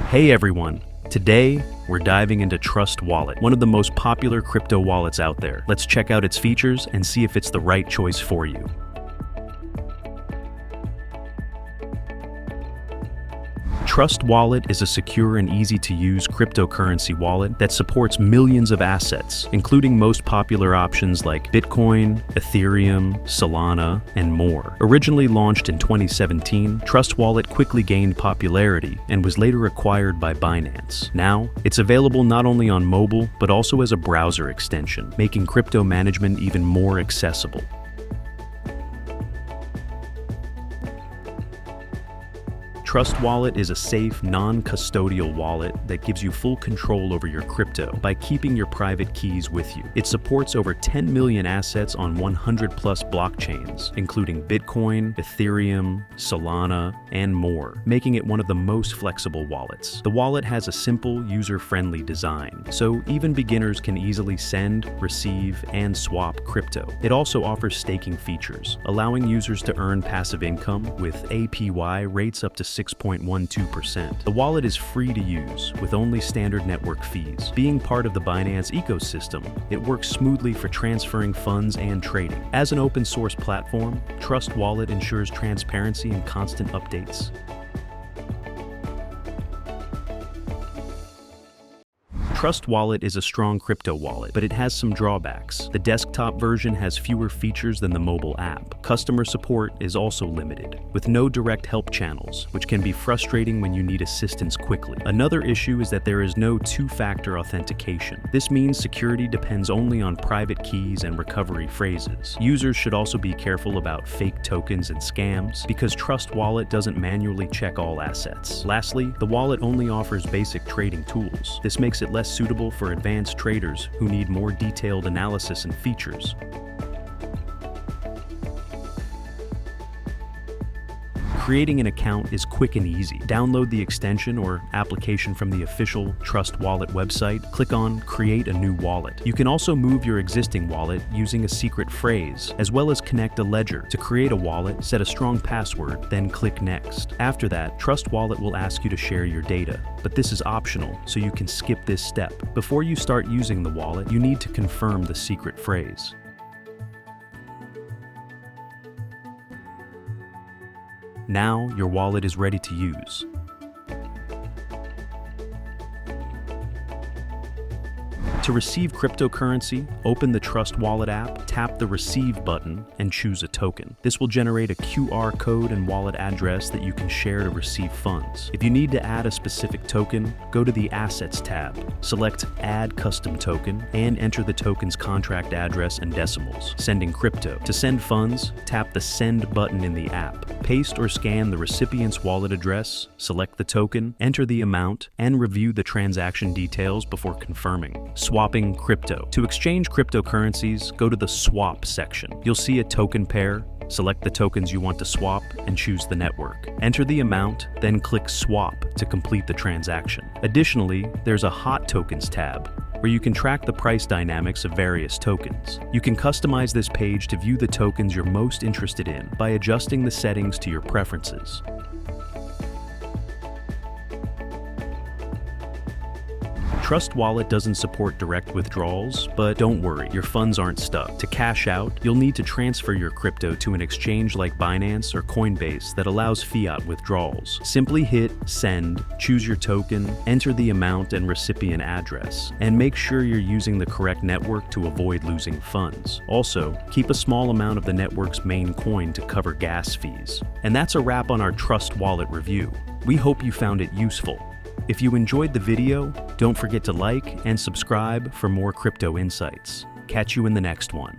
Hey everyone! Today, we're diving into Trust Wallet, one of the most popular crypto wallets out there. Let's check out its features and see if it's the right choice for you. Trust Wallet is a secure and easy-to-use cryptocurrency wallet that supports millions of assets, including most popular options like Bitcoin, Ethereum, Solana, and more. Originally launched in 2017, Trust Wallet quickly gained popularity and was later acquired by Binance. Now, it's available not only on mobile, but also as a browser extension, making crypto management even more accessible. Trust Wallet is a safe, non-custodial wallet that gives you full control over your crypto by keeping your private keys with you. It supports over 10 million assets on 100-plus blockchains, including Bitcoin, Ethereum, Solana, and more, making it one of the most flexible wallets. The wallet has a simple, user-friendly design, so even beginners can easily send, receive, and swap crypto. It also offers staking features, allowing users to earn passive income with APY rates up to 6.12%. The wallet is free to use, with only standard network fees. Being part of the Binance ecosystem, it works smoothly for transferring funds and trading. As an open-source platform, Trust Wallet ensures transparency and constant updates. Trust Wallet is a strong crypto wallet, but it has some drawbacks. The desktop version has fewer features than the mobile app. Customer support is also limited, with no direct help channels, which can be frustrating when you need assistance quickly. Another issue is that there is no two-factor authentication. This means security depends only on private keys and recovery phrases. Users should also be careful about fake tokens and scams, because Trust Wallet doesn't manually check all assets. Lastly, the wallet only offers basic trading tools. This makes it less suitable for advanced traders who need more detailed analysis and features. Creating an account is quick and easy. Download the extension or application from the official Trust Wallet website. Click on Create a New Wallet. You can also move your existing wallet using a secret phrase, as well as connect a ledger. To create a wallet, set a strong password, then click Next. After that, Trust Wallet will ask you to share your data, but this is optional, so you can skip this step. Before you start using the wallet, you need to confirm the secret phrase. Now, your wallet is ready to use. To receive cryptocurrency, open the Trust Wallet app, tap the Receive button, and choose a token. This will generate a QR code and wallet address that you can share to receive funds. If you need to add a specific token, go to the Assets tab, select Add Custom Token, and enter the token's contract address and decimals, sending crypto. To send funds, tap the Send button in the app. Paste or scan the recipient's wallet address, select the token, enter the amount, and review the transaction details before confirming. Swapping crypto. To exchange cryptocurrencies, go to the Swap section. You'll see a token pair. Select the tokens you want to swap and choose the network. Enter the amount, then click Swap to complete the transaction. Additionally, there's a Hot Tokens tab, where you can track the price dynamics of various tokens. You can customize this page to view the tokens you're most interested in by adjusting the settings to your preferences. Trust Wallet doesn't support direct withdrawals, but don't worry, your funds aren't stuck. To cash out, you'll need to transfer your crypto to an exchange like Binance or Coinbase that allows fiat withdrawals. Simply hit Send, choose your token, enter the amount and recipient address, and make sure you're using the correct network to avoid losing funds. Also, keep a small amount of the network's main coin to cover gas fees. And that's a wrap on our Trust Wallet review. We hope you found it useful. If you enjoyed the video, don't forget to like and subscribe for more crypto insights. Catch you in the next one.